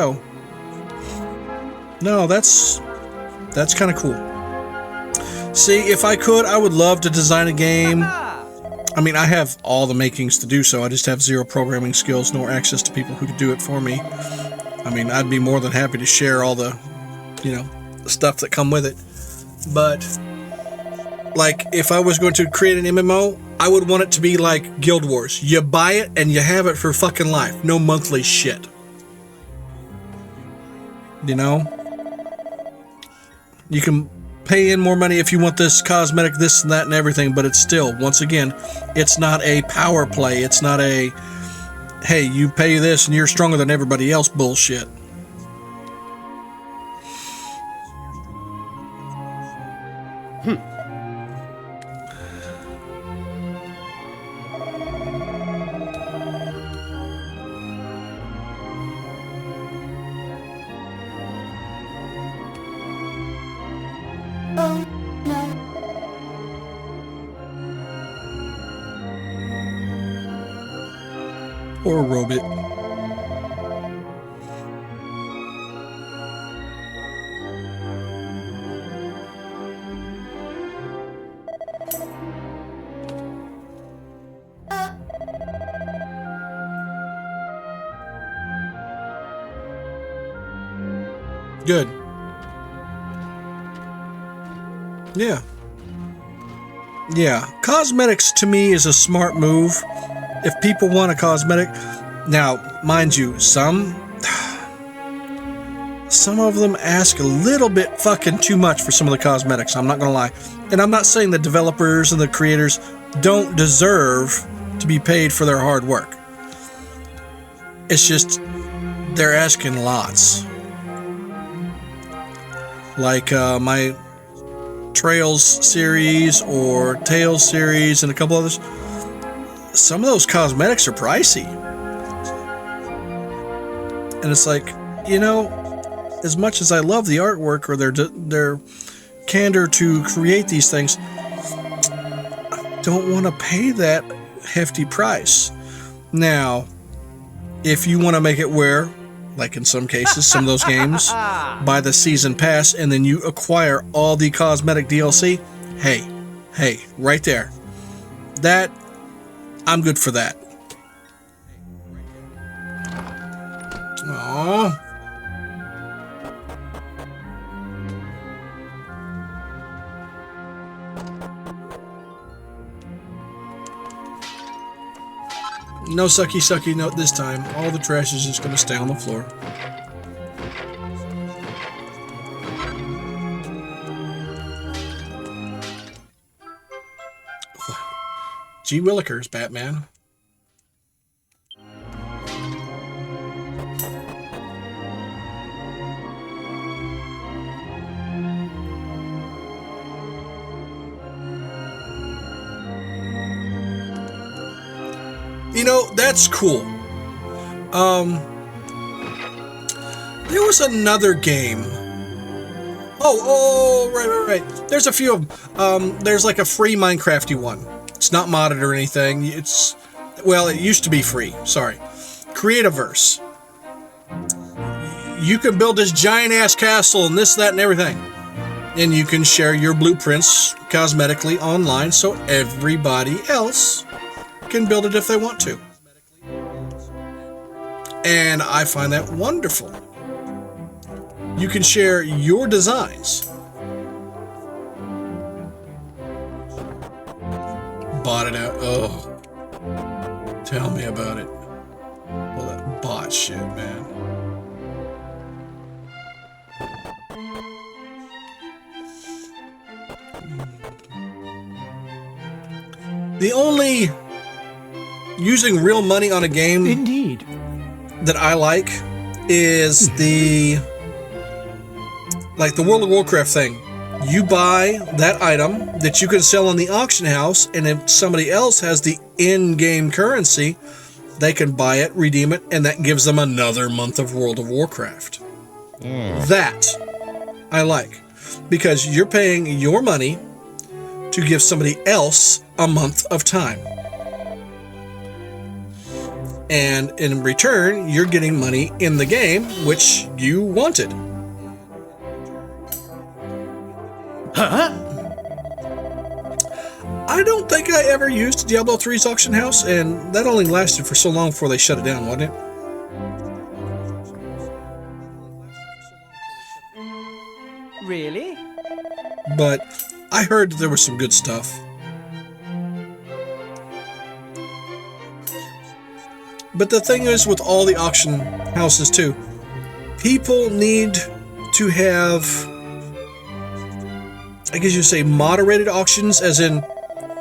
Oh. No, that's kind of cool. See, if I could, I would love to design a game. I mean, I have all the makings to do so. I just have zero programming skills nor access to people who could do it for me. I mean, I'd be more than happy to share all the, the stuff that come with it. But, like, if I was going to create an MMO, I would want it to be like Guild Wars. You buy it and you have it for fucking life. No monthly shit. You know? You can pay in more money if you want this cosmetic, this and that and everything, but it's still, once again, it's not a power play. It's not a, hey, you pay this and you're stronger than everybody else bullshit. Or a robot. Good. Yeah. Yeah. Cosmetics to me is a smart move. If people want a cosmetic, now, mind you, some of them ask a little bit fucking too much for some of the cosmetics, I'm not gonna lie. And I'm not saying the developers and the creators don't deserve to be paid for their hard work. It's just, they're asking lots. Like my Trails series or Tales series and a couple others, some of those cosmetics are pricey. And it's like, as much as I love the artwork or their candor to create these things, I don't want to pay that hefty price. Now, if you want to make it where, like in some cases, some of those games, buy the season pass and then you acquire all the cosmetic DLC, hey, right there. That, I'm good for that. Aww. No sucky note this time. All the trash is just going to stay on the floor. Gee Willikers, Batman. That's cool. There was another game. Right. There's a few of them. There's like a free Minecrafty one. It's not modded or anything. It used to be free. Sorry. Creativerse. You can build this giant ass castle and this, that, and everything. And you can share your blueprints cosmetically online so everybody else can build it if they want to. And I find that wonderful. You can share your designs. Bought it out. Oh. Tell me about it. Well, that bot shit, man. The only using real money on a game Indeed that I like is the World of Warcraft thing. You buy that item that you can sell in the auction house, and if somebody else has the in-game currency, they can buy it, redeem it, and that gives them another month of World of Warcraft. That I like, because you're paying your money to give somebody else a month of time. And in return, you're getting money in the game, which you wanted. Huh? I don't think I ever used Diablo 3's auction house, and that only lasted for so long before they shut it down, wasn't it? Really? But I heard there was some good stuff. But the thing is with all the auction houses too, people need to have, I guess you say, moderated auctions, as in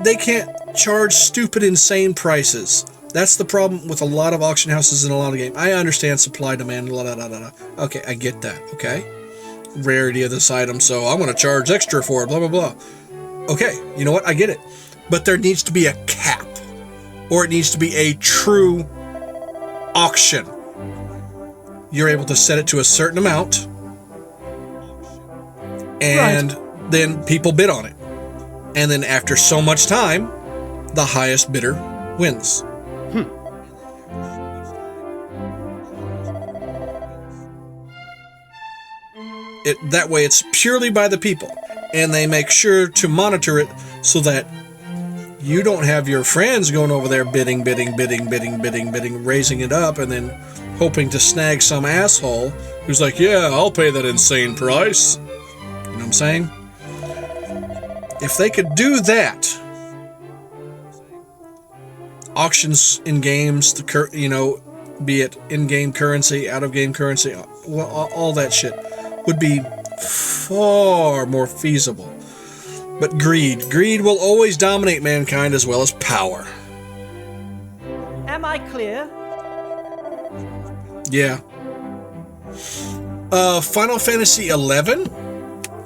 they can't charge stupid, insane prices. That's the problem with a lot of auction houses in a lot of games. I understand supply, demand, blah, blah, blah, blah. Okay, I get that, okay? Rarity of this item, so I'm going to charge extra for it, blah, blah, blah. Okay, you know what? I get it. But there needs to be a cap, or it needs to be a true auction. You're able to set it to a certain amount, and then people bid on it. And then after so much time, the highest bidder wins. That way it's purely by the people. And they make sure to monitor it so that you don't have your friends going over there bidding, raising it up, and then hoping to snag some asshole who's like, yeah, I'll pay that insane price. You know what I'm saying? If they could do that, auctions in games, be it in-game currency, out-of-game currency, all that shit would be far more feasible. But greed will always dominate mankind, as well as power. Am I clear? Yeah. Final Fantasy XI,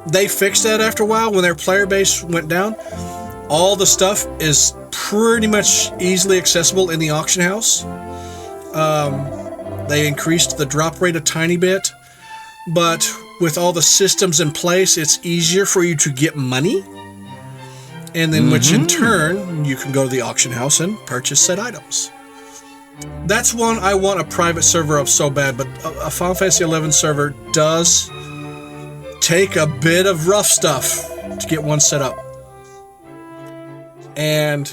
they fixed that after a while when their player base went down. All the stuff is pretty much easily accessible in the auction house. They increased the drop rate a tiny bit, but with all the systems in place, it's easier for you to get money. And then, which in turn, you can go to the auction house and purchase said items. That's one I want a private server of so bad, but a Final Fantasy XI server does take a bit of rough stuff to get one set up. And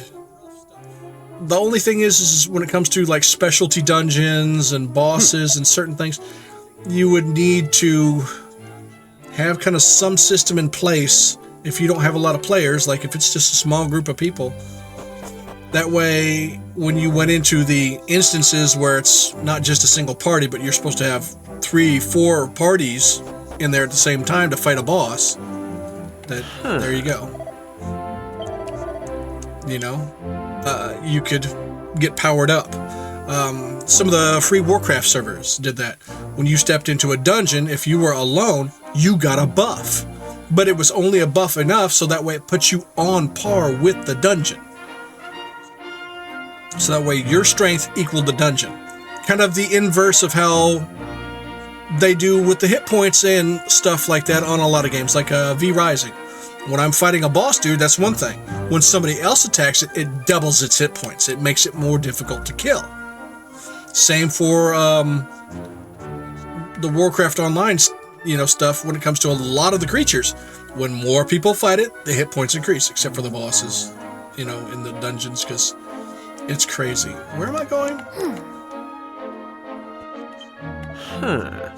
the only thing is when it comes to like specialty dungeons and bosses and certain things, you would need to have kind of some system in place if you don't have a lot of players, like if it's just a small group of people. That way, when you went into the instances where it's not just a single party, but you're supposed to have 3-4 parties in there at the same time to fight a boss, there you go. You know, you could get powered up. Some of the free Warcraft servers did that. When you stepped into a dungeon, if you were alone, you got a buff. But it was only a buff enough so that way it puts you on par with the dungeon. So that way your strength equaled the dungeon. Kind of the inverse of how they do with the hit points and stuff like that on a lot of games, like V Rising. When I'm fighting a boss dude, that's one thing. When somebody else attacks it, it doubles its hit points. It makes it more difficult to kill. Same for the Warcraft Online, stuff when it comes to a lot of the creatures. When more people fight it, the hit points increase, except for the bosses, in the dungeons, because it's crazy. Where am I going? Huh.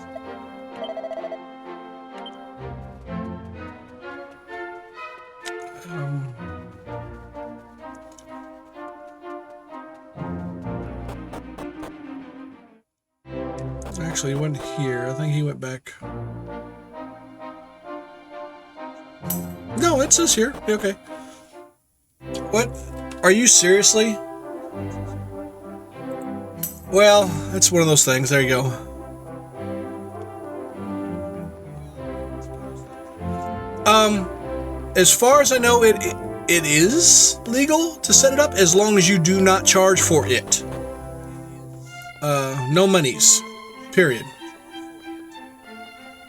Actually, he went here. I think he went back. No, it says here. Okay. What? Are you seriously? Well, it's one of those things. There you go. As far as I know, it is legal to set it up as long as you do not charge for it. No monies. Period.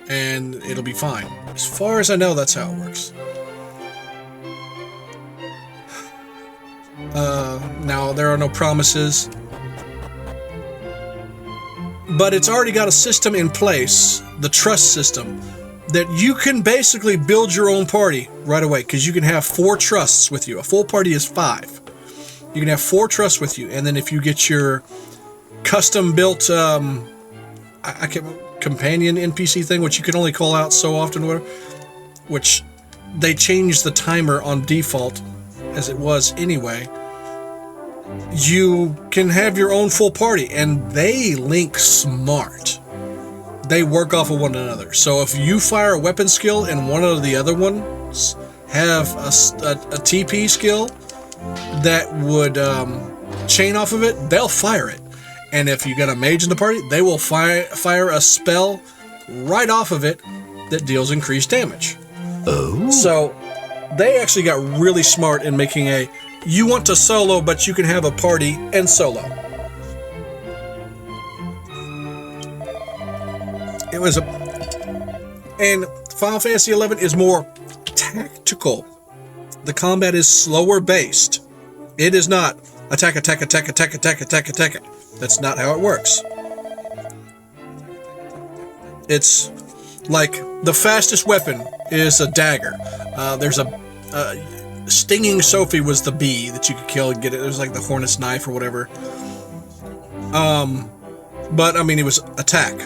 And it'll be fine. As far as I know, that's how it works. Now, there are no promises. but it's already got a system in place, the trust system, that you can basically build your own party right away, because you can have 4 trusts with you. A full party is 5. You can have 4 trusts with you, and then if you get your custom-built companion NPC thing, which you can only call out so often, which they changed the timer on default as it was anyway, you can have your own full party, and they link smart. They work off of one another. So if you fire a weapon skill and one of the other ones have a TP skill that would chain off of it, they'll fire it. And if you got a mage in the party, they will fire a spell right off of it that deals increased damage. Oh. So they actually got really smart in making you want to solo, but you can have a party and solo. And Final Fantasy XI is more tactical. The combat is slower based. It is not attack. That's not how it works. It's like the fastest weapon is a dagger. There's a stinging Sophie was the bee that you could kill and get it. It was like the hornet's knife or whatever. But I mean, it was attack.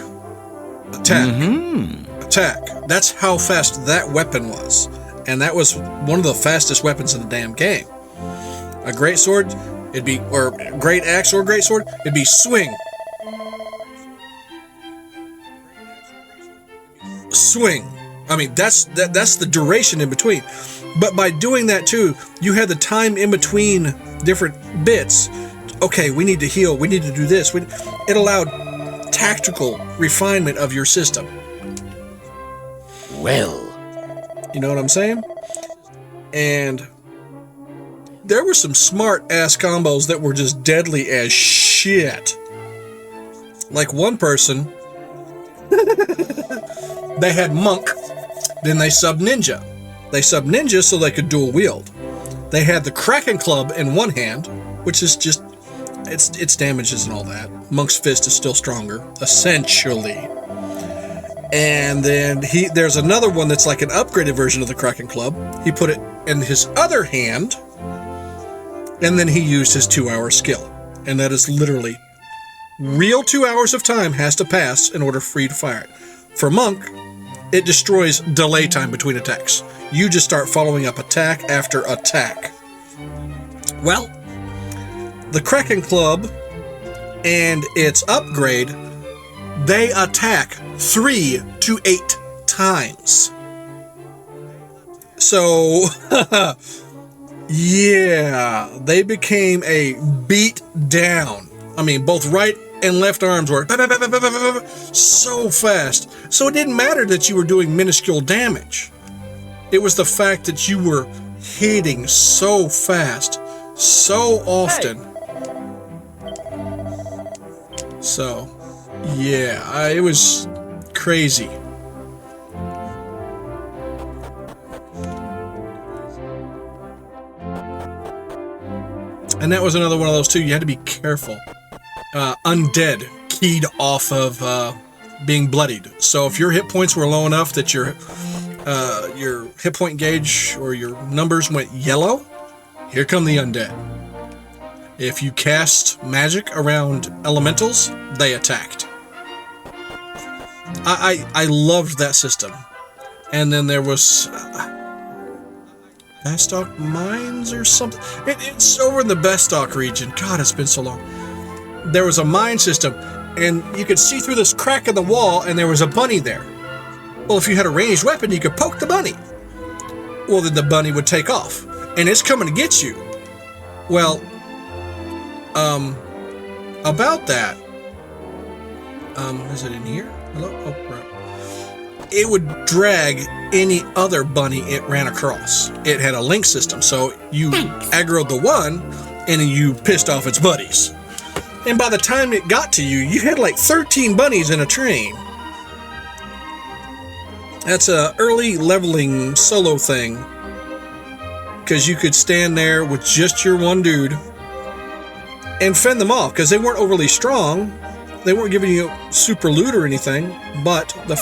That's how fast that weapon was, and that was one of the fastest weapons in the damn game. A great sword, or great axe or great sword, it'd be swing. I mean, that's the duration in between. But by doing that too, you had the time in between different bits. Okay, we need to heal. We need to do this. It allowed tactical refinement of your system. Well, you know what I'm saying? And there were some smart-ass combos that were just deadly as shit. Like one person, they had monk, then they sub-ninja. They sub-ninja so they could dual wield. They had the Kraken Club in one hand, which is just, its damages and all that. Monk's fist is still stronger, essentially. And then there's another one that's like an upgraded version of the Kraken Club. He put it in his other hand, and then he used his 2-hour skill. And that is literally real 2 hours of time has to pass in order for you to fire it. For Monk, it destroys delay time between attacks. You just start following up attack after attack. Well, the Kraken Club and its upgrade, they attack 3 to 8 times. So, yeah, they became a beat down. I mean, both right and left arms were so fast. So it didn't matter that you were doing minuscule damage. It was the fact that you were hitting so fast, so often. So, yeah, it was crazy. And that was another one of those too. You had to be careful. Undead keyed off of being bloodied. So if your hit points were low enough that your hit point gauge or your numbers went yellow, here come the undead. If you cast magic around elementals, they attacked. I loved that system. And then there was Bastock Mines or something. It's over in the Bastock region. God, it's been so long. There was a mine system, and you could see through this crack in the wall, and there was a bunny there. Well, if you had a ranged weapon, you could poke the bunny. Well, then the bunny would take off, and it's coming to get you. Well, about that, is it in here? Hello? Oh, right. It would drag any other bunny it ran across. It had a link system, so you aggroed the one, and then you pissed off its buddies. And by the time it got to you, you had like 13 bunnies in a train. That's a early leveling solo thing. Because you could stand there with just your one dude and fend them off, because they weren't overly strong. they weren't giving you super loot or anything, but the